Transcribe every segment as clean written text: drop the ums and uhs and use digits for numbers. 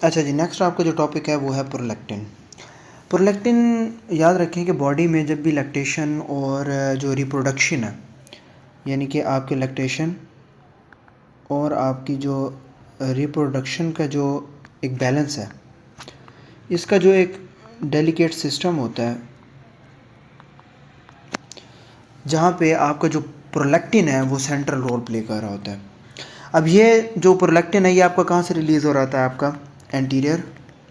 अच्छा जी, नेक्स्ट आपका जो टॉपिक है वो है प्रोलैक्टिन। प्रोलैक्टिन याद रखें कि बॉडी में जब भी लैक्टेशन और जो रिप्रोडक्शन है, यानी कि आपके लैक्टेशन और आपकी जो रिप्रोडक्शन का जो एक बैलेंस है, इसका जो एक डेलिकेट सिस्टम होता है जहाँ पे आपका जो प्रोलैक्टिन है वो सेंट्रल रोल प्ले कर रहा होता है। अब ये जो प्रोलैक्टिन है ये आपका कहाँ से रिलीज़ हो रहा था? आपका एंटीरियर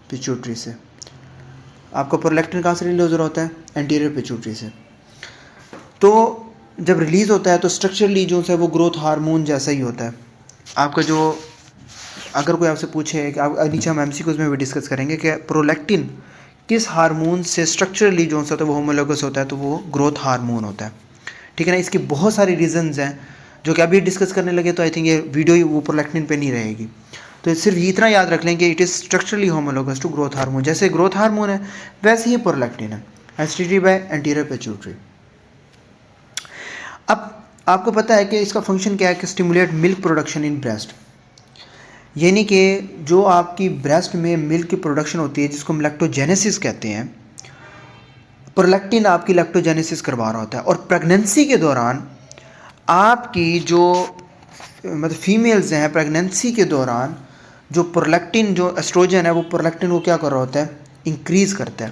पिट्यूटरी से। आपका प्रोलैक्टिन कहाँ से रिलीज़ हो रहा होता है? एंटीरियर पिट्यूटरी से। तो जब रिलीज़ होता है तो स्ट्रक्चरली जो है वो ग्रोथ हार्मोन जैसा ही होता है। आपका जो अगर कोई आपसे पूछे कि आप नीचे हम एमसीक्यूज़ में भी डिस्कस करेंगे कि प्रोलैक्टिन किस हार्मोन से स्ट्रक्चरली जो होता है वो होमोलोगस होता है, तो वो ग्रोथ हार्मोन होता है। ठीक है ना। इसकी बहुत सारी रीजंस हैं जो कि अभी डिस्कस करने लगे तो आई थिंक ये वीडियो ही वो प्रोलैक्टिन पे नहीं रहेगी। तो सिर्फ इतना याद रख लें कि it is structurally homologous to growth hormone. जैसे ग्रोथ हार्मोन है वैसे ही प्रोलैक्टिन है, एसिडिटी बाय एंटीरियर पिट्यूटरी। अब आपको पता है कि इसका फंक्शन क्या है कि stimulate milk production in breast, यानी कि जो आपकी ब्रेस्ट में मिल्क की प्रोडक्शन होती है जिसको हम लैक्टोजेनेसिस कहते हैं, प्रोलैक्टिन आपकी लैक्टोजेनेसिस करवा रहा होता है। और प्रेगनेंसी के दौरान आपकी जो मतलब फीमेल्स हैं, प्रेगनेंसी के दौरान जो प्रोलैक्टिन जो एस्ट्रोजन है वो प्रोलैक्टिन को क्या कर रहा होता है? इंक्रीज़ करता है।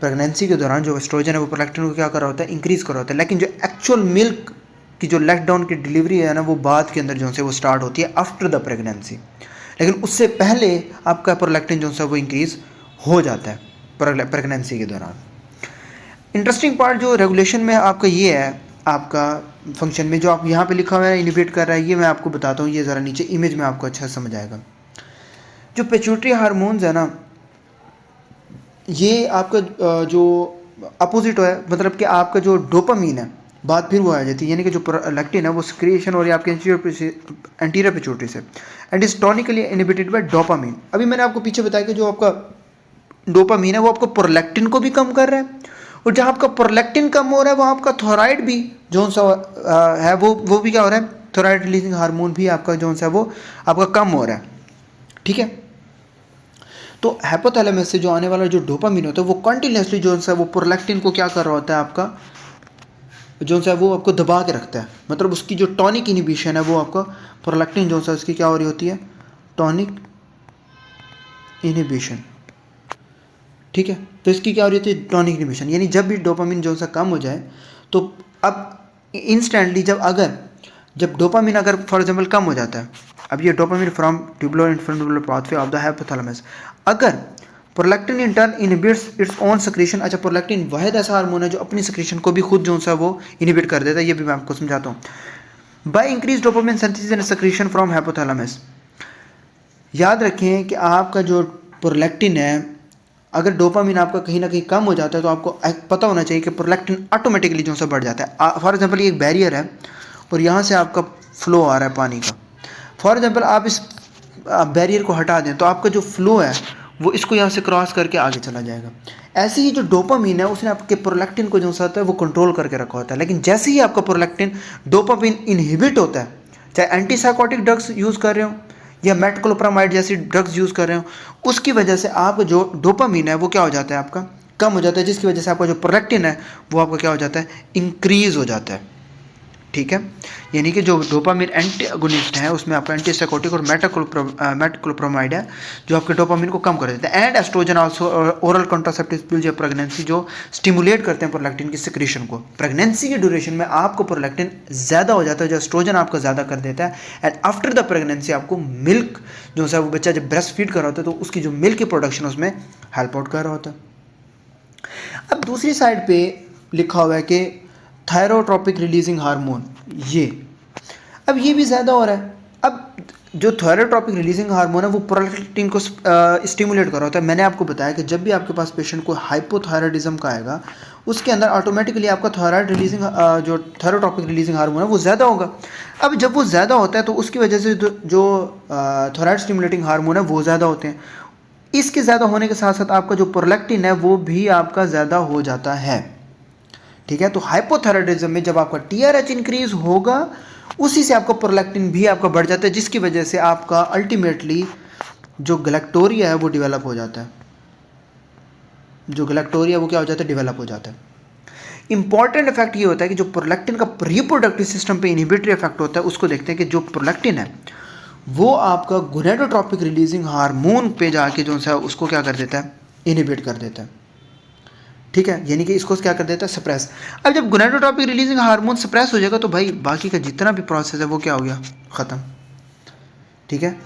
प्रेगनेंसी के दौरान जो एस्ट्रोजन है वो प्रोलैक्टिन को क्या कर रहा होता है? इंक्रीज़ कर रहा होता है। लेकिन जो एक्चुअल मिल्क की जो लेट डाउन की डिलीवरी है ना वो बाद के अंदर जो है वो स्टार्ट होती है आफ्टर द प्रेगनेंसी। लेकिन उससे पहले आपका प्रोलैक्टिन जो है वो इंक्रीज़ हो जाता है प्रेगनेंसी के दौरान। इंटरेस्टिंग पार्ट जो रेगुलेशन में आपका ये है, आपका फंक्शन में जो आप यहाँ पे लिखा हुआ है इनिबिट कर रहा है, ये मैं आपको बताता हूँ। ये ज़रा नीचे इमेज में आपको अच्छा समझ आएगा। जो पिट्यूटरी हार्मोन्स है ना, ये आपका जो अपोजिट है, मतलब कि आपका जो डोपामीन है बात फिर वो आ जाती है, यानी कि जो प्रोलैक्टिन है वो सिक्रिएशन हो रही है आपके एंटीरियर पिट्यूटरी से and is tonically inhibited by dopamine. अभी मैंने आपको पीछे बताया कि जो आपका डोपामीन है वो आपको प्रोलैक्टिन को भी कम कर रहा है, और जहाँ आपका प्रोलैक्टिन कम हो रहा है वो आपका थोराइड भी जो सा है वो भी क्या हो रहा है? थोराइड रिलीजिंग हार्मोन भी आपका जो सा वो आपका कम हो रहा है। ठीक है। तो हाइपोथैलेमस से जो आने वाला जो डोपामीन होता है वो कंटिन्यूसली जो है वो प्रोलैक्टिन को क्या कर रहा होता है? आपका जो है वो आपको दबा के रखता है। मतलब उसकी जो टॉनिक इनिबिशन है वो आपका प्रोलैक्टिन जो है उसकी क्या हो रही होती है? Tonic inhibition. ठीक है। तो इसकी क्या हो रही होती है? Tonic inhibition. यानी जब भी डोपामिन जो सा कम हो जाए तो अब इंस्टेंटली जब डोपामिन अगर फॉर एग्जांपल कम हो जाता है, अब ये dopamine from tubular inflammable pathway of the hypothalamus, अगर prolactin in turn inhibits its own secretion. अच्छा, प्रोलैक्टिन वाहिद ऐसा हार्मोन है जो अपनी सेक्रेशन को भी खुद जो सा वो इनहिबिट कर देता है। ये भी मैं आपको समझाता हूँ। By increase dopamine synthesis and secretion from hypothalamus. याद रखें कि आपका जो प्रोलैक्टिन है, अगर डोपामिन आपका कहीं ना कहीं कम हो जाता है तो आपको पता होना चाहिए कि प्रोलैक्टिन ऑटोमेटिकली जो सा बढ़ जाता है। फॉर एग्जांपल ये एक बैरियर है और यहाँ से आपका फ्लो आ रहा है पानी का। फॉर एग्जांपल आप इस बैरियर को हटा दें तो आपका जो फ्लो है वो इसको यहाँ से क्रॉस करके आगे चला जाएगा। ऐसे ही जो डोपामिन है उसने आपके प्रोलैक्टिन को जो सा होता है वो कंट्रोल करके रखा होता है। लेकिन जैसे ही आपका प्रोलैक्टिन डोपामिन इनहिबिट होता है, चाहे एंटीसाइकोटिक ड्रग्स यूज़ कर रहे हो या मेटक्लोप्रामाइड जैसी ड्रग्स यूज़ कर रहे हो, उसकी वजह से आपका जो डोपामिन है वो क्या हो जाता है? आपका कम हो जाता है, जिसकी वजह से आपका जो प्रोलैक्टिन है वो आपका क्या हो जाता है? इंक्रीज़ हो जाता है। ठीक है। यानी कि जो डोपामिन एंटीगोनिस्ट है उसमें आपका एंटीसाइकोटिक और मेटक्लोप्रामाइड है जो आपके डोपामिन को कम कर देते हैं। And estrogen also oral contraceptive pills या प्रेगनेंसी जो स्टिमुलेट करते हैं प्रोलैक्टिन की सिक्रेशन को। प्रेगनेंसी के ड्यूरेशन में आपको प्रोलैक्टिन ज़्यादा हो जाता है जो एस्ट्रोजन आपका ज़्यादा कर देता है। एंड आफ्टर द प्रेगनेंसी आपको मिल्क जो है वो बच्चा जब ब्रेस्ट फीड कर रहा होता है तो उसकी जो मिल्क की प्रोडक्शन उसमें हेल्प आउट कर रहा होता है। अब दूसरी साइड पे लिखा हुआ है कि थायरोट्रोपिक रिलीजिंग हार्मोन, अब ये भी ज़्यादा हो रहा है। अब जो थायरोट्रोपिक रिलीजिंग हार्मोन है वो प्रोलैक्टिन को स्टिमुलेट कर रहा होता है। मैंने आपको बताया कि जब भी आपके पास पेशेंट को हाइपोथायराइडिज्म का आएगा उसके अंदर ऑटोमेटिकली आपका थायराइड रिलीजिंग जो थायरोट्रोपिक रिलीजिंग हार्मोन है वो ज़्यादा होगा। अब जब वो ज़्यादा होता है तो उसकी वजह से जो थायराइड स्टिमुलेटिंग हार्मोन है वो ज़्यादा होते हैं। इसके ज़्यादा होने के साथ साथ आपका जो प्रोलैक्टिन है वो भी आपका ज़्यादा हो जाता है। ठीक है। तो हाइपोथायराइडिज्म में जब आपका टीआरएच इंक्रीज होगा उसी से आपका प्रोलैक्टिन भी आपका बढ़ जाता है, जिसकी वजह से आपका अल्टीमेटली जो गैलेक्टोरिया है वो डेवलप हो जाता है, जो गैलेक्टोरिया वो क्या हो जाता है, डेवलप हो जाता है। इंपॉर्टेंट इफेक्ट ये होता है कि जो प्रोलैक्टिन का रिप्रोडक्टिव सिस्टम पे इनहिबिटरी इफेक्ट होता है, उसको देखते हैं कि जो प्रोलैक्टिन है वो आपका गोनेडोट्रोपिक रिलीजिंग हार्मोन पे जाके जो सा उसको क्या कर देता है, इनहिबिट कर देता है, ठीक है, यानी कि इसको क्या कर देता है, सप्रेस। अब जब गोनेडोट्रोपिक रिलीजिंग हार्मोन सप्रेस हो जाएगा तो भाई बाकी का जितना भी प्रोसेस है वो क्या हो गया, ख़त्म, ठीक है।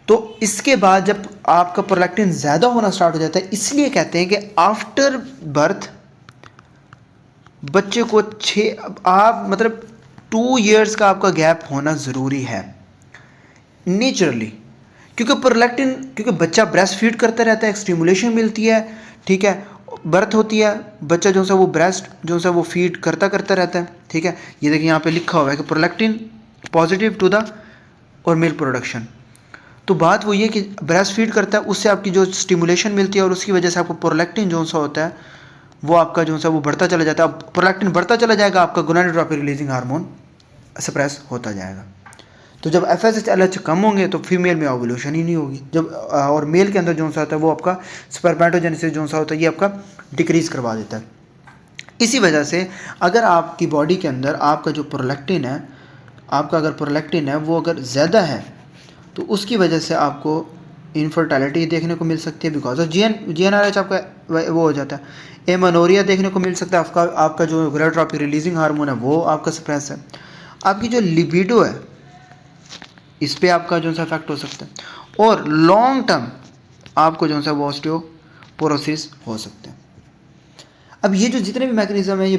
तो इसके बाद जब आपका प्रोलैक्टिन ज़्यादा होना स्टार्ट हो जाता है, इसलिए कहते हैं कि आफ्टर बर्थ बच्चे को आप मतलब 2 इयर्स का आपका गैप होना ज़रूरी है नेचुरली, क्योंकि प्रोलैक्टिन, क्योंकि बच्चा ब्रेस्ट फीड करता रहता है, स्टिमुलेशन मिलती है, ठीक है, बर्थ होती है, बच्चा जो सा वो ब्रेस्ट जो सा वो फीड करता रहता है, ठीक है। ये देखिए यहाँ पे लिखा हुआ है कि प्रोलैक्टिन पॉजिटिव टू द और मिल्क प्रोडक्शन। तो बात वो ये कि ब्रेस्ट फीड करता है, उससे आपकी जो स्टिमुलेशन मिलती है और उसकी वजह से आपको प्रोलैक्टिन जो सा होता है वो आपका जो सा वो बढ़ता चला जाता है। अब प्रोलैक्टिन बढ़ता चला जाएगा, आपका गोनाडोट्रोपिक रिलीजिंग हार्मोन सप्रेस होता जाएगा। तो जब FSH LH कम होंगे तो फीमेल में ओवुलेशन ही नहीं होगी, जब और मेल के अंदर जो सा होता है वो आपका स्पर्मेटोजेनेसिस जो सा होता है ये आपका डिक्रीज करवा देता है। इसी वजह से अगर आपकी बॉडी के अंदर आपका जो प्रोलैक्टिन है, आपका अगर प्रोलैक्टिन है वो अगर ज़्यादा है तो उसकी वजह से आपको इनफर्टिलिटी देखने को मिल सकती है, बिकॉज ऑफ GnRH आपका वो हो जाता है। एमनोरिया देखने को मिल सकता है, आपका जो गोनाडोट्रोपिक रिलीजिंग हार्मोन है वो आपका सप्रेस है। आपकी जो लिबिडो है इस पर आपका जो सा इफेक्ट हो सकता है, और लॉन्ग टर्म आपको जो सा वो ऑस्टियोपोरोसिस हो सकता है। अब ये जो जितने भी मैकेनिज्म है, ये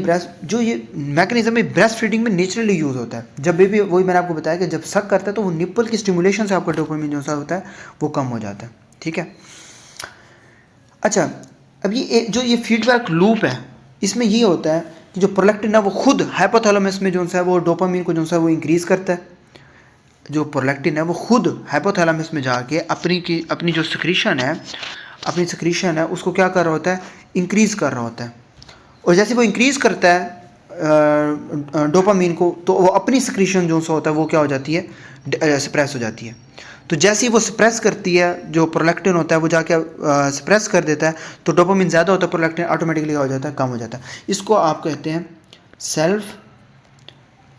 मैकेनिज्म है ब्रेस्ट फीडिंग में नेचुरली यूज़ होता है। जब बेबी, वही मैंने आपको बताया कि जब सक करता है तो वो निप्पल की स्टिमुलेशन से आपका डोपामिन जो सा होता है वो कम हो जाता है, ठीक है। अच्छा, अब ये फीडबैक लूप है, इसमें ये होता है कि जो प्रोलैक्टिन है वो खुद हाइपोथैलेमस में जो सा वो डोपामिन को जो सा वो इंक्रीज़ करता है। जो प्रोलैक्टिन है वो खुद हाइपोथैलेमस में जाके अपनी जो सिक्रीशन है उसको क्या कर रहा होता है, इंक्रीज़ कर रहा होता है। और जैसे वो इंक्रीज़ करता है डोपामिन को, तो वो अपनी सिक्रीशन जो सा होता है वो क्या हो जाती है, सप्रेस हो जाती है। तो जैसे ही वो सप्रेस करती है, जो प्रोलैक्टिन होता है वो जाके सप्रेस कर देता है, तो डोपामिन ज़्यादा होता है, प्रोलैक्टिन ऑटोमेटिकली क्या हो जाता है, कम हो जाता है। इसको आप कहते हैं सेल्फ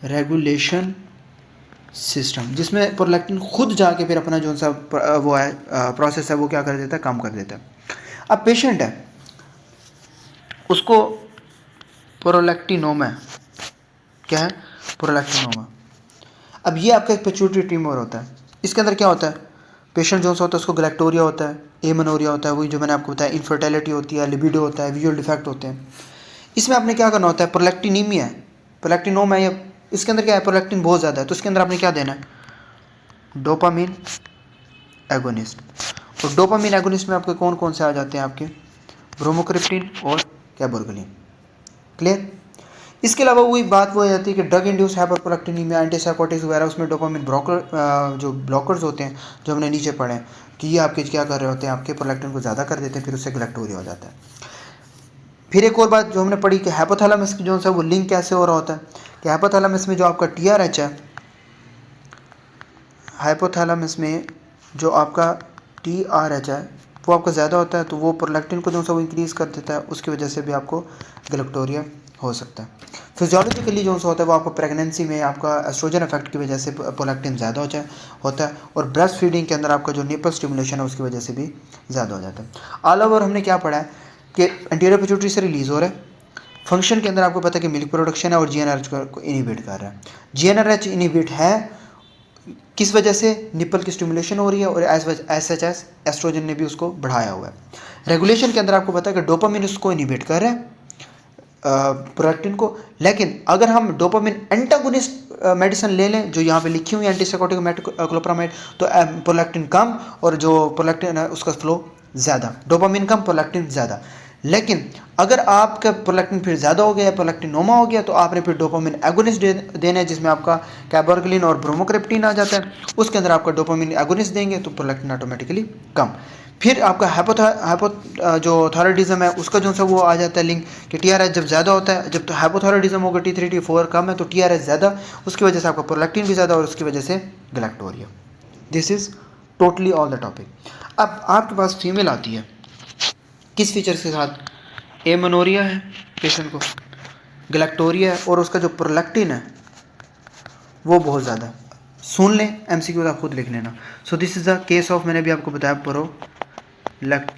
रेगुलेशन सिस्टम, जिसमें प्रोलैक्टिन खुद जाके फिर अपना जो सा वो है प्रोसेस है वो क्या कर देता है, कम कर देता है। अब पेशेंट है, उसको प्रोलैक्टिनोमा है, क्या है, प्रोलैक्टिनोमा। अब ये आपका एक पिट्यूटरी ट्यूमर होता है। इसके अंदर क्या होता है, पेशेंट जो सा होता है उसको गैलेक्टोरिया होता है, एमेनोरिया होता है, वही जो मैंने आपको बताया, इनफर्टिलिटी होती है, लिबिडो होता है, विजुअल डिफेक्ट होते हैं। इसमें आपने क्या करना होता है, प्रोलैक्टिनीमिया है, प्रोलैक्टिनोमा है, इसके अंदर क्या है, प्रोलैक्टिन बहुत ज़्यादा है, तो इसके अंदर आपने क्या देना है, डोपामिन एगोनिस्ट। और डोपामिन एगोनिस्ट में आपके कौन कौन से आ जाते हैं, आपके ब्रोमोक्रिप्टिन और कैबोर्गलिन, क्लियर। इसके अलावा वही बात वो हो जाती है कि ड्रग इंड्यूस हाइपरप्रोलैक्टिनीमिया, एंटीसाइकोटिक्स वगैरह, उसमें डोपामिन जो ब्लॉकर्स होते हैं जो हमने नीचे पढ़े हैं कि ये आपके क्या कर रहे होते हैं, आपके प्रोलैक्टिन को ज़्यादा कर देते हैं, फिर उससे गैलेक्टोरिया हो जाता है। फिर एक और बात जो हमने पढ़ी कि हाइपोथैलेमस की जो सा वो लिंक कैसे हो रहा होता है, कि हाइपोथैलेमस में जो आपका TRH है, हाइपोथैलेमस में जो आपका TRH है वो आपका ज़्यादा होता है, तो वो प्रोलैक्टिन को जो सा वो इंक्रीज़ कर देता है, उसकी वजह से भी आपको गैलेक्टोरिया हो सकता है। फिजियोलॉजिकली जो सा होता है वो आपको प्रेगनेंसी में आपका एस्ट्रोजन इफेक्ट की वजह से प्रोलैक्टिन ज़्यादा होता है, और ब्रेस्ट फीडिंग के अंदर आपका जो निपल स्टिमुलेशन है उसकी वजह से भी ज़्यादा हो जाता है। ऑल ओवर हमने क्या पढ़ा है कि एंटीरियर पिट्यूटरी से रिलीज़ हो रहा है, फंक्शन के अंदर आपको पता है कि मिल्क प्रोडक्शन है, और GnRH को इनहिबिट कर रहा है। GnRH इनहिबिट है किस वजह से, निपल की स्टिमुलेशन हो रही है, और SHS एस्ट्रोजन ने भी उसको बढ़ाया हुआ है। रेगुलेशन के अंदर आपको पता है कि डोपामिन उसको इनहिबिट कर रहा है प्रोलैक्टिन को। लेकिन अगर हम डोपामिन एंटागोनिस्ट मेडिसिन ले लें जो यहाँ पे लिखी हुई है, एंटीसाइकोटिक क्लोप्रामाइड, तो प्रोलैक्टिन कम और जो प्रोलैक्टिन है उसका फ्लो ज़्यादा, डोपामिन कम प्रोलैक्टिन ज़्यादा। लेकिन अगर आपका प्रोलैक्टिन फिर ज़्यादा हो गया, प्रोलैक्टिनोमा हो गया, तो आपने फिर डोपामिन एगोनिस्ट देना है, जिसमें आपका कैबोर्गलिन और ब्रोमोक्रिप्टिन आ जाता है, उसके अंदर आपका डोपामिन एगोनिस्ट देंगे तो प्रोलैक्टिन ऑटोमेटिकली कम। फिर आपका जो थायराइडिज्म है उसका जो सा वो आ जाता है लिंक कि TRH जब ज़्यादा होता है, जब तो हाइपोथायराइडिज्म होगा, T3 T4 कम है तो TRH ज़्यादा, उसकी वजह से आपका प्रोलैक्टिन भी ज़्यादा, और उसकी वजह से galactorrhoea. This is totally all the topic. अब आपके पास फीमेल आती है किस फीचर्स के साथ, एमेनोरिया है पेशेंट को, गैलेक्टोरिया है, और उसका जो प्रोलैक्टिन है वो बहुत ज़्यादा। सुन लें, एमसीक्यू आप खुद लिख लेना। सो this is the case of, मैंने भी आपको बताया, प्रोलैक्टिनोमा।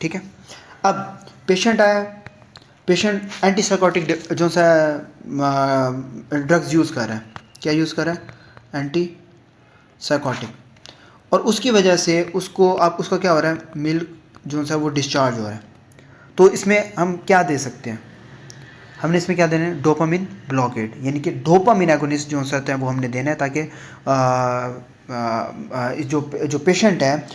ठीक है। अब पेशेंट आया, पेशेंट एंटीसाइकोटिक जो सा ड्रग्स यूज़ कर रहा है, क्या यूज़ कर रहा है, एंटीसाइकोटिक, और उसकी वजह से उसको उसका क्या हो रहा है, मिल्क जो सा वो डिस्चार्ज हो रहा है। तो इसमें हम क्या दे सकते हैं, हमने इसमें क्या देना है, डोपामिन ब्लॉकेड, यानी कि डोपामिन एगोनिस्ट जो होता है वो हमने देना है, ताकि जो पेशेंट है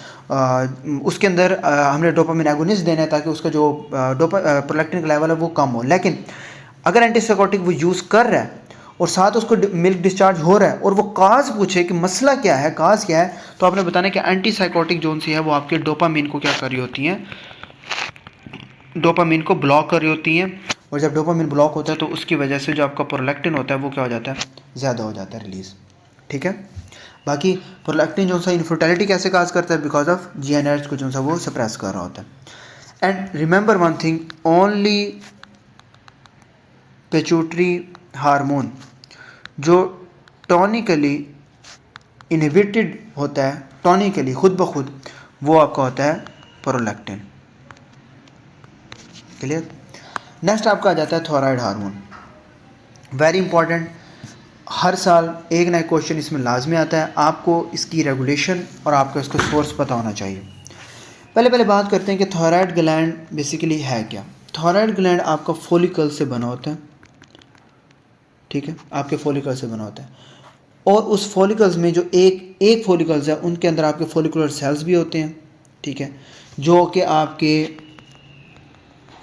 उसके अंदर हमने डोपामिन एगोनिस्ट देना है, ताकि उसका जो प्रोलैक्टिन का लेवल है वो कम हो। लेकिन अगर एंटीसाइकोटिक वो यूज़ कर रहा है और साथ उसको मिल्क डिस्चार्ज हो रहा है और वो काज पूछे कि मसला क्या है, काज क्या है, तो आपने बताना कि एंटीसाइकोटिक जोन सी है वो आपके डोपामिन को क्या कर रही होती हैं, डोपामिन को ब्लॉक कर रही होती हैं। और जब डोपामिन ब्लॉक होता है तो उसकी वजह से जो आपका प्रोलैक्टिन होता है वो क्या हो जाता है, ज़्यादा हो जाता है रिलीज़। ठीक है। बाकी प्रोलैक्टिन जो सा इनफर्टिलिटी कैसे काज करता है, बिकॉज ऑफ GnRH को जो सा वो सप्रेस कर रहा होता है। And remember one thing, only pituitary hormone जो टॉनिकली इनहिबिटेड होता है, टॉनिकली खुद ब खुद, वो आपका होता है प्रोलैक्टिन। क्लियर। नेक्स्ट आपका आ जाता है थॉयराइड हार्मोन, वेरी इंपॉर्टेंट, हर साल एक ना एक क्वेश्चन इसमें लाजमी आता है। आपको इसकी रेगुलेशन और आपको इसका सोर्स पता होना चाहिए। पहले बात करते हैं कि थॉयराइड ग्लैंड बेसिकली है क्या। थॉयराइड ग्लैंड आपका फॉलिकल से बना होता है, ठीक है, आपके फॉलिकल से बना होता है, और उस फॉलिकल्स में जो एक फॉलिकल्स है उनके अंदर आपके फॉलिकुलर सेल्स भी होते हैं, ठीक है, जो कि आपके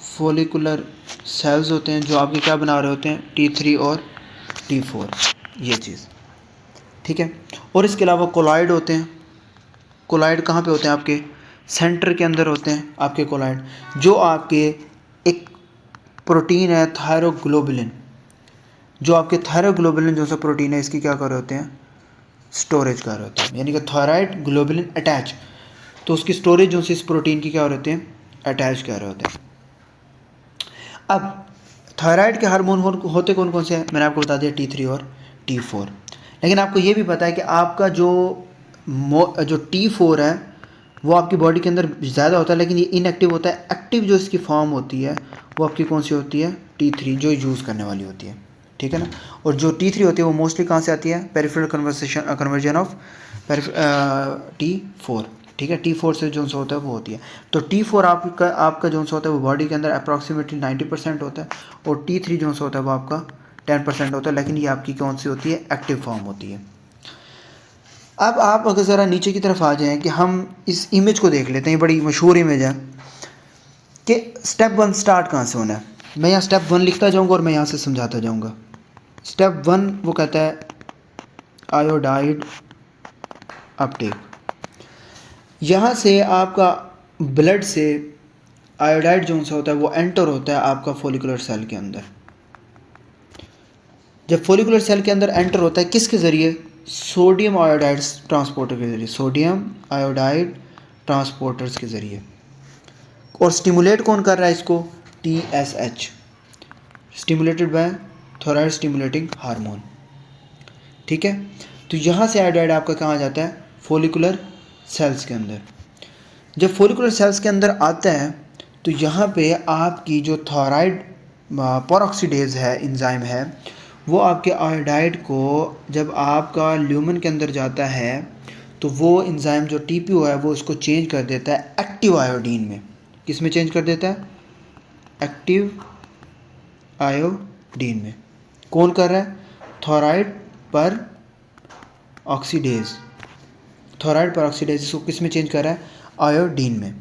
फॉलिकुलर सेल्स होते हैं, जो आपके क्या बना रहे होते हैं, T3 और T4, ये चीज़, ठीक है। और इसके अलावा कोलाइड होते हैं। कोलाइड कहाँ पे होते हैं, आपके सेंटर के अंदर होते हैं आपके कोलाइड, जो आपके एक प्रोटीन है थायरोग्लोबुलिन, जो आपके थायरोग्लोबुलिन जो सा प्रोटीन है इसकी क्या कर रहे होते हैं, स्टोरेज कर रहे होते हैं, यानी कि थायराइड ग्लोबुलिन अटैच, तो उसकी स्टोरेज जो सी इस प्रोटीन की क्या हो रहे होते हैं, अटैच कर रहे होते हैं। अब थायराइड के हार्मोन होते कौन कौन से हैं, मैंने आपको बता दिया T3 और T4, लेकिन आपको ये भी पता है कि आपका जो T4 है वो आपकी बॉडी के अंदर ज़्यादा होता है, लेकिन ये इनएक्टिव होता है। एक्टिव जो इसकी फॉर्म होती है वो आपकी कौन सी होती है, T3, जो यूज़ करने वाली होती है, ठीक है ना। और जो T3 होती है वो मोस्टली कहाँ से आती है, पेरिफेरल कन्वर्जन ऑफ T4, ठीक है, T4 से जो सा होता है वो होती है। तो T4 आपका जो सा होता है वो बॉडी के अंदर अप्रॉक्सीमेटली 90% होता है, और T3 जो सा होता है वो आपका 10% होता है, लेकिन ये आपकी कौन सी होती है, एक्टिव फॉर्म होती है। अब आप अगर ज़रा नीचे की तरफ आ जाएं कि हम इस इमेज को देख लेते हैं, बड़ी मशहूर इमेज है कि स्टेप 1 स्टार्ट कहाँ से होना है। मैं यहाँ स्टेप 1 लिखता जाऊँगा और मैं यहाँ से समझाता जाऊँगा। स्टेप 1 वो कहता है आयोडाइड अपटेक। यहाँ से आपका ब्लड से आयोडाइड जो सा होता है वो एंटर होता है आपका फॉलिकुलर सेल के अंदर। जब फॉलिकुलर सेल के अंदर एंटर होता है किसके ज़रिए, सोडियम आयोडाइड ट्रांसपोर्टर के ज़रिए, सोडियम आयोडाइड ट्रांसपोर्टर्स के ज़रिए। और स्टिमुलेट कौन कर रहा है इसको, TSH, stimulated by thyroid stimulating hormone, ठीक है। तो यहाँ से आयोडाइड आपका कहाँ आ जाता है, फॉलिकुलर सेल्स के अंदर। जब फॉलिकुलर सेल्स के अंदर आता है तो यहाँ पे आपकी जो थायराइड पेरोक्सीडेज है, एंजाइम है, वो आपके आयोडाइड को जब आपका ल्यूमन के अंदर जाता है तो वो एंजाइम जो TPO है वो उसको चेंज कर देता है एक्टिव आयोडीन में। किस में चेंज कर देता है, एक्टिव आयोडीन में। कौन कर रहा है, थायराइड पर ऑक्सीडेज, थायराइड पर ऑक्सीडेज इसको किस में चेंज कर रहा है, आयोडीन में।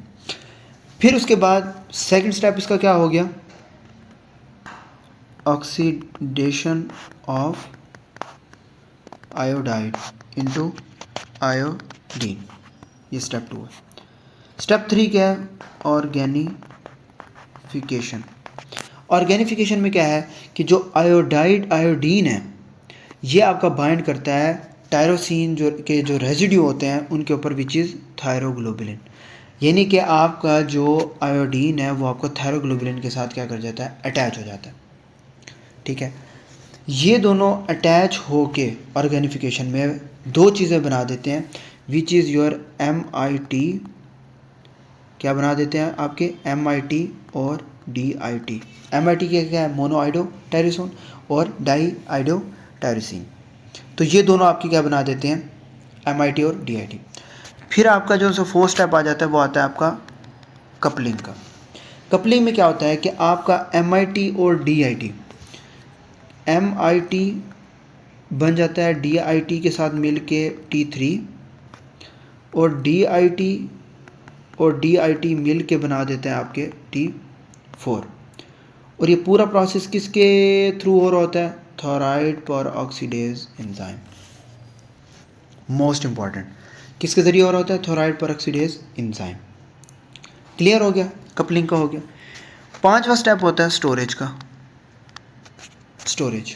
फिर उसके बाद सेकंड स्टेप इसका क्या हो गया, oxidation of iodide into iodine, ये स्टेप 2 है। स्टेप 3 क्या है, ऑर्गेनिफिकेशन। ऑर्गेनिफिकेशन में क्या है कि जो आयोडीन है ये आपका बाइंड करता है टायरोसिन जो रेजिड्यू होते हैं उनके ऊपर, विच इज़ थायरोग्लोबुलिन। यानी कि आपका जो आयोडीन है वो आपको थायरोग्लोबुलिन के साथ क्या कर जाता है, अटैच हो जाता है। ठीक है, ये दोनों अटैच होके ऑर्गेनिफिकेशन में दो चीज़ें बना देते हैं, विच इज़ योर MIT, क्या बना देते हैं आपके MIT और DIT। MIT क्या है, मोनोआइडो टायरोसिन, और डाईआइडो टायरोसिन। तो ये दोनों आपकी क्या बना देते हैं, MIT और DIT। फिर आपका जो सा फोर्थ स्टेप आ जाता है वो आता है आपका कपलिंग का। कपलिंग में क्या होता है कि आपका MIT और DIT, MIT बन जाता है DIT के साथ मिल के T3, और DIT मिल के बना देते हैं आपके T4। और ये पूरा प्रोसेस किसके थ्रू हो रहा होता है, थोराइड पर ऑक्सीडेज एंजाइम। मोस्ट इंपॉर्टेंट, किसके ज़रिए हो रहा होता है, थोराइड पर ऑक्सीडेज एंजाइम। क्लियर हो गया, कपलिंग का हो गया। पांचवा स्टेप होता है स्टोरेज का। स्टोरेज,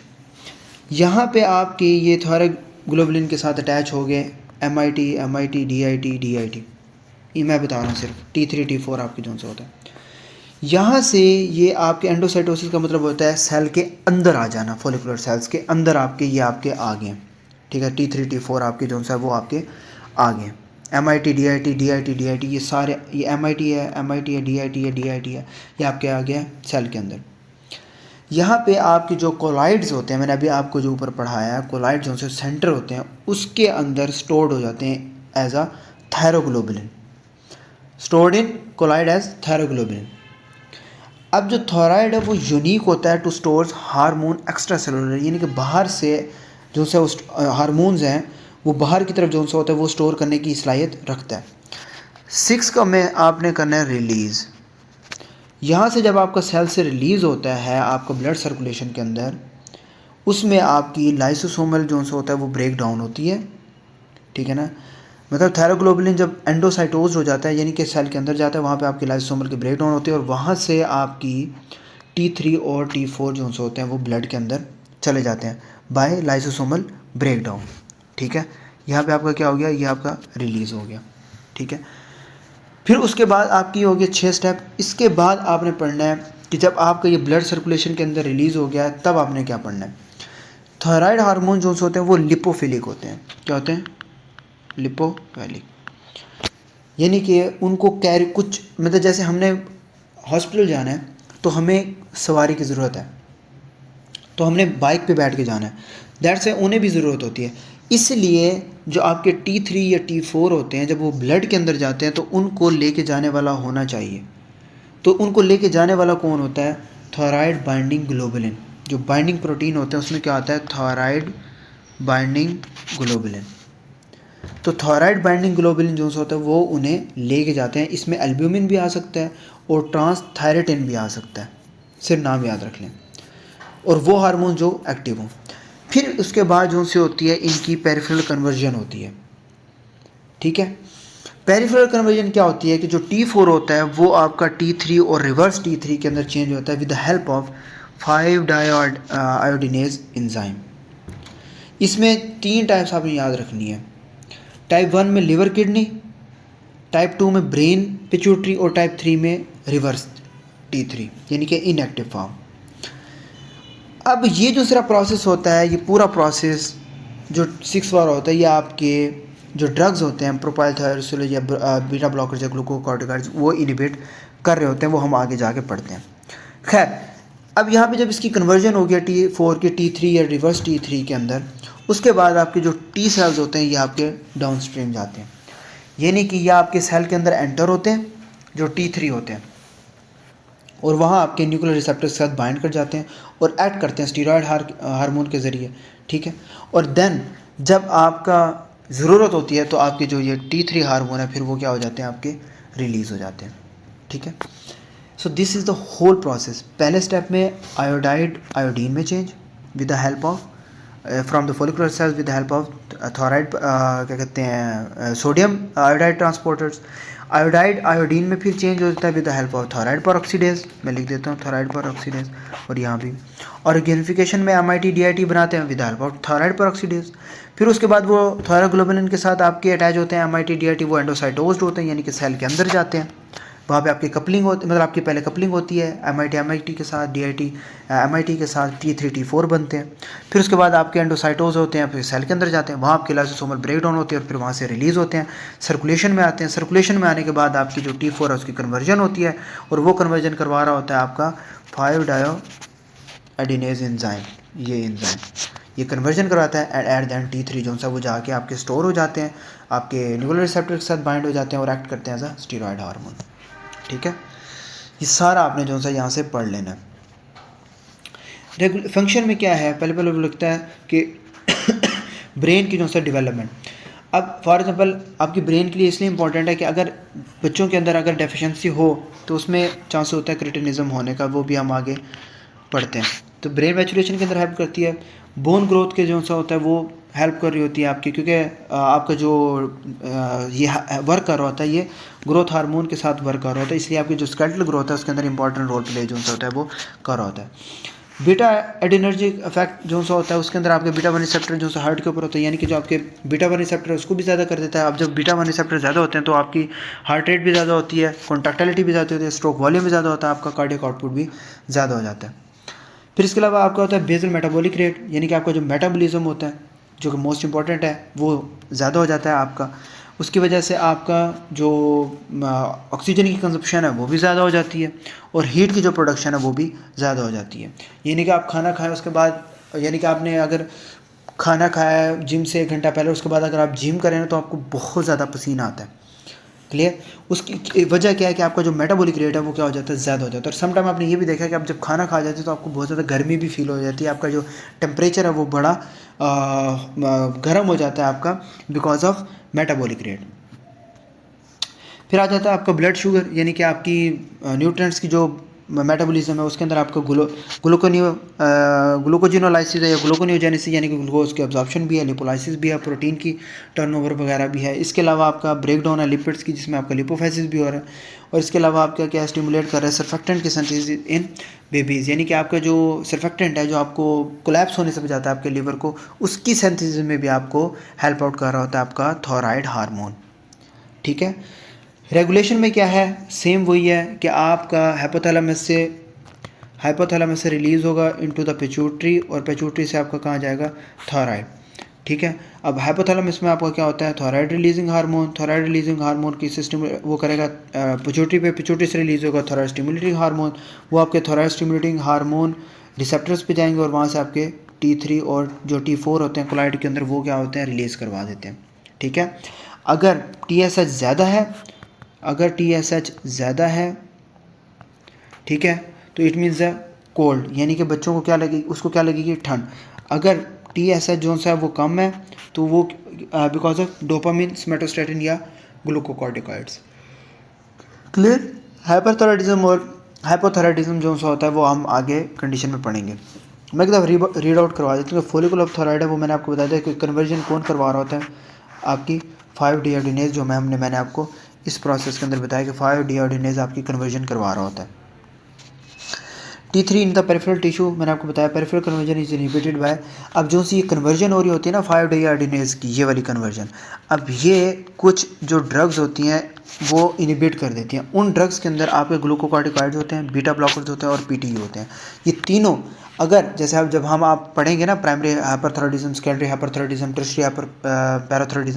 यहाँ पे आपके ये थायरोग्लोबुलिन के साथ अटैच हो गए, MIT, DIT। ये मैं बता रहा हूँ सिर्फ, T3 T4 आपके जोन से होता है। यहाँ से ये आपके एंडोसाइटोसिस का मतलब होता है सेल के अंदर आ जाना, फॉलिकुलर सेल्स के अंदर आपके ये आपके आ गए। ठीक है, T3 T4 आपके जोन से वो आपके आ गए। MIT DIT ये सारे, ये MIT है DIT है, ये आपके आ गया सेल के अंदर। यहाँ पे आपके जो कोलाइड्स होते हैं, मैंने अभी आपको जो ऊपर पढ़ाया है, कोलाइड जो से सेंटर होते हैं उसके अंदर स्टोर्ड हो जाते हैं as a thyroglobulin, stored in colloid as thyroglobulin. अब जो थोराइड है वो यूनिक होता है to stores hormone extra cellular, यानी कि बाहर से जो से हार्मोन्स हैं वो बाहर की तरफ जो सा होता है वो स्टोर करने की सलाहियत रखता है। 6 का में आपने करना है रिलीज़। यहाँ से जब आपका सेल से रिलीज़ होता है आपका ब्लड सर्कुलेशन के अंदर, उसमें आपकी लाइसोसोमल जो सा होता है वो ब्रेक डाउन होती है। ठीक है ना, मतलब थायरोग्लोबुलिन जब एंडोसाइटोज हो जाता है यानी कि सेल के अंदर जाता है, वहाँ पे आपकी लाइसोसोमल की ब्रेक डाउन होती है, और वहाँ से आपकी T3 और T4 जो होते हैं वो ब्लड के अंदर चले जाते हैं बाय लाइसोसोमल ब्रेक डाउन। ठीक है, यहाँ पे आपका क्या हो गया, ये आपका रिलीज़ हो गया। ठीक है, फिर उसके बाद आपकी हो गया 6 स्टेप। इसके बाद आपने पढ़ना है कि जब आपका ये ब्लड सर्कुलेशन के अंदर रिलीज़ हो गया तब आपने क्या पढ़ना है। थायराइड हार्मोन जो होते हैं वो लिपोफिलिक होते हैं। क्या होते हैं, लिपोफिलिक, यानी कि उनको कैरी, कुछ मतलब जैसे हमने हॉस्पिटल जाना है तो हमें सवारी की ज़रूरत है, तो हमने बाइक पे बैठ के जाना है, दैट से उन्हें भी ज़रूरत होती है। इसलिए जो आपके T3 या T4 होते हैं जब वो ब्लड के अंदर जाते हैं तो उनको लेके जाने वाला होना चाहिए। तो उनको लेके जाने वाला कौन होता है, थोराइड बाइंडिंग ग्लोबुलिन। जो बाइंडिंग प्रोटीन होता है उसमें क्या आता है, थोराइड बाइंडिंग ग्लोबुलिन। तो थोराइड बाइंडिंग ग्लोबुलिन जो होता है वो उन्हें लेके जाते हैं। इसमें एल्ब्यूमिन भी आ सकता है और ट्रांसथायरेटिन भी आ सकता है, सिर्फ नाम याद रख लें, और वो हार्मोन जो एक्टिव हों। फिर उसके बाद जो से होती है इनकी पेरिफेरल कन्वर्जन होती है। ठीक है, पेरिफेरल कन्वर्जन क्या होती है कि जो T4 होता है वो आपका T3 और रिवर्स T3 के अंदर चेंज होता है विद द हेल्प ऑफ 5-आयोडीनेज एंजाइम। इसमें 3 टाइप्स आपने याद रखनी है। टाइप 1 में लिवर किडनी, टाइप 2 में ब्रेन पिट्यूटरी, और टाइप 3 में रिवर्स T3 यानी कि इनएक्टिव फॉर्म। अब ये जो सारा प्रोसेस होता है, ये पूरा प्रोसेस जो 6 बार होता है, ये आपके जो ड्रग्स होते हैं प्रोपाइलथायरोसिल या बीटा ब्लॉकर या ग्लूकोकॉर्टिकॉइड्स वो इनिबिट कर रहे होते हैं, वो हम आगे जाके पढ़ते हैं। खैर, अब यहाँ पे जब इसकी कन्वर्जन हो गया T4 के T3 या रिवर्स T3 के अंदर, उसके बाद आपके जो T सेल्स होते हैं ये आपके डाउन स्ट्रीम जाते हैं, यानी कि ये आपके सेल के अंदर एंटर होते हैं जो T3 होते हैं, और वहाँ आपके न्यूक्लियर रिसेप्टर के साथ बाइंड कर जाते हैं और एक्ट करते हैं स्टीरॉयड हार्मोन के ज़रिए। ठीक है, और देन जब आपका ज़रूरत होती है तो आपके जो ये T3 हार्मोन है फिर वो क्या हो जाते हैं, आपके रिलीज़ हो जाते हैं। ठीक है, so this is the whole process. पहले स्टेप में आयोडीन में change with the help of from the follicular cells with the help of thyroid क्या कहते हैं सोडियम आयोडाइड ट्रांसपोर्टर्स। आयोडीन में फिर चेंज हो जाता है with the help of thyroid peroxidase. मैं लिख देता हूँ थोराइड परऑक्सीडेज। और यहाँ भी ऑर्गेनिफिकेशन में MIT-DIT बनाते हैं with the help of thyroid peroxidase. फिर उसके बाद वो थोराग्लोबुलिन के साथ आपके अटैच होते हैं MIT-DIT, वो एंडोसाइटोज्ड होते हैं यानी कि सेल के अंदर जाते हैं। वहाँ पे आपकी कपलिंग होती, मतलब आपकी पहले कपलिंग होती है MIT के साथ, MIT के साथ T3 T4 बनते हैं। फिर उसके बाद आपके एंडोसाइटोज होते हैं, फिर सेल के अंदर जाते हैं, वहाँ आपके लाइसोसोमल ब्रेकडाउन होती है और फिर वहाँ से रिलीज़ होते हैं, सर्कुलेशन में आते हैं। सर्कुलेशन में आने के बाद आपकी जो T4 है उसकी कन्वर्जन होती है, और वो कन्वर्जन करवा रहा होता है आपका 5-डायोएडिनेज एंजाइम। ये एंजाइम ये कन्वर्जन करवाता है एट दैन T3 जो सा वो जाके आपके स्टोर हो जाते हैं, आपके न्यूक्लियर रिसेप्टर के साथ बाइंड हो जाते हैं और एक्ट करते हैं एज अ स्टीरॉयड हार्मोन। ठीक है, ये सारा आपने जो सा यहाँ से पढ़ लेना है। फंक्शन में क्या है, पहले वो लिखता है कि ब्रेन की जो सा डेवलपमेंट। अब फॉर एग्जांपल आपकी ब्रेन के लिए इसलिए इंपॉर्टेंट है कि अगर बच्चों के अंदर अगर डेफिशिएंसी हो तो उसमें चांस होता है क्रिटिनिज्म होने का, वो भी हम आगे पढ़ते हैं। तो ब्रेन मैच्योरेशन के अंदर हेल्प करती है। बोन ग्रोथ के जो सा होता है वो हेल्प कर रही होती है आपकी, क्योंकि आपका जो ये वर्क कर रहा होता है, ये ग्रोथ हार्मोन के साथ वर्क कर रहा होता है, इसलिए आपकी जो स्केलेटल ग्रोथ है उसके अंदर इंपॉर्टेंट रोल प्ले जो सा होता है वो कर रहा होता है। बीटा एडिनर्जिक इफेक्ट जो सा होता है उसके अंदर आपके बीटा 1 रिसेप्टर जो सा हार्ट के ऊपर होता है, यानी कि जो आपके बीटा 1 रिसेप्टर है उसको भी ज़्यादा कर देता है। अब जब बीटा 1 रिसेप्टर ज़्यादा होते हैं तो आपकी हार्ट रेट भी ज़्यादा होती है, कॉन्ट्रैक्टिलिटी भी ज़्यादा होती है, स्ट्रोक वॉल्यूम भी ज़्यादा होता है, आपका कार्डियक आउटपुट भी ज़्यादा हो जाता है। फिर इसके अलावा आपका होता है बेसल मेटाबॉलिक रेट, यानी कि आपका जो मेटाबॉलिज्म होता है जो कि मोस्ट इंपॉर्टेंट है वो ज़्यादा हो जाता है आपका। उसकी वजह से आपका जो ऑक्सीजन की कंजप्शन है वो भी ज़्यादा हो जाती है, और हीट की जो प्रोडक्शन है वो भी ज़्यादा हो जाती है। यानी कि आप खाना खाएं उसके बाद, यानी कि आपने अगर खाना खाया है जिम से 1 घंटा पहले, उसके बाद अगर आप जिम करें तो आपको बहुत ज़्यादा पसीना आता है। क्लियर? उसकी वजह क्या है कि आपका जो मेटाबॉलिक रेट है वो क्या हो जाता है, ज़्यादा हो जाता है। और समटाइम आपने ये भी देखा है कि आप जब खाना खा जाते हैं तो आपको बहुत ज़्यादा गर्मी भी फील हो जाती है, आपका जो टेम्परेचर है वो बड़ा गर्म हो जाता है आपका बिकॉज ऑफ मेटाबॉलिक रेट। फिर आ जाता है आपका ब्लड शुगर, यानी कि आपकी न्यूट्रिएंट्स की जो मेटाबॉलिज्म है उसके अंदर आपका ग्लूकोजिनोलाइसिस है या ग्लूकोनियोजेनेसिस, यानी कि ग्लूकोज की अब्जॉर्प्शन भी है, लिपोलाइसिस भी है, प्रोटीन की टर्नओवर वगैरह भी है। इसके अलावा आपका ब्रेकडाउन है लिपिड्स की, जिसमें आपका लिपोफेसिस भी हो रहा है। और इसके अलावा आपका क्या स्टिमुलेट कर रहा है, सर्फेक्टेंट की सिंथेसिस इन बेबीज़, यानी कि आपका जो सर्फेक्टेंट है जो आपको कोलैप्स होने से बचाता है आपके लिवर को, उसकी सिंथेसिस में भी आपको हेल्प आउट कर रहा होता है आपका थोराइड हार्मोन। ठीक है, रेगुलेशन में क्या है, सेम वही है कि आपका हाइपोथैलेमस से रिलीज़ होगा इनटू द पिट्यूटरी, और पिट्यूटरी से आपका कहाँ जाएगा, थॉराइड। ठीक है, अब हाइपोथैलेमस में आपका क्या होता है, थॉराइड रिलीजिंग हार्मोन की सिस्टम वो करेगा पिट्यूटरी पे, पिट्यूटरी से रिलीज़ होगा थॉराइड स्टिमुलेटिंग हार्मोन, वो आपके थॉराइड स्टिमुलेटिंग हार्मोन रिसेप्टर्स पे जाएंगे और वहाँ से आपके T3 और जो T4 होते हैं कोलाइड के अंदर, वो क्या होते हैं, रिलीज़ करवा देते हैं। ठीक है, अगर TSH ज़्यादा है, ठीक है, तो इट मीन्स कोल्ड, यानी कि बच्चों को क्या लगेगी, उसको क्या लगेगी, ठंड। अगर TSH जो सा है वो कम है तो वो बिकॉज ऑफ डोपामिन, सोमेटोस्टेटिन या ग्लूकोकॉर्टिकॉइड्स। क्लियर? हाइपरथायराइडिज्म और हाइपोथायराइडिज्म जो सा होता है वो हम आगे कंडीशन में पढ़ेंगे। मैं एक दफ़ा रीड आउट करवा देता हूँ। फॉलिकल ऑफ थॉराइड है वो मैंने आपको बताया था कि कन्वर्जन कौन करवा रहा होता है, आपकी 5-डीआयोडीनेज, जो मैंने आपको इस प्रोसेस के अंदर बताया कि 5-डीआयोडीनेज आपकी कन्वर्जन करवा रहा होता है। T3 in the peripheral tissue, मैंने आपको बताया peripheral conversion is inhibited by. अब जो सी कन्वर्जन हो रही होती है ना 5-डीआयोडीनेज की, ये वाली कन्वर्जन, अब ये कुछ जो ड्रग्स होती हैं वो इनहिबिट कर देती हैं। उन ड्रग्स के अंदर आपके ग्लूकोकॉर्टिकॉइड्स होते हैं, बीटा ब्लॉकर्स होते हैं और PTE होते हैं। ये तीनों अगर जैसे आप जब आप पढ़ेंगे ना primary hyperthyroidism, secondary hyperthyroidism, tertiary parathyroidism,